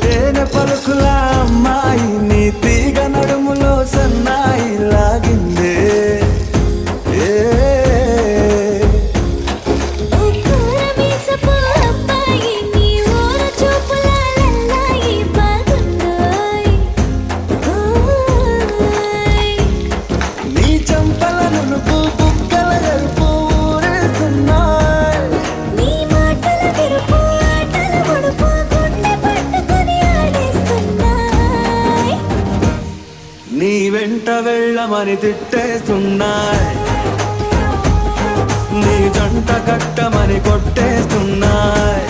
తేనె పలుకుల అమ్మాయి నీ తీగ నడుములో సన్నాయి లాగిందే ఏ నీ చంపల నునుపు బుగ్గల ఎరుపు ఊరేస్తున్నాయి నీ వెంట వెళ్ళమని తిట్టేస్తున్నాయి నీ జంట కట్టమని కొట్టేస్తున్నాయి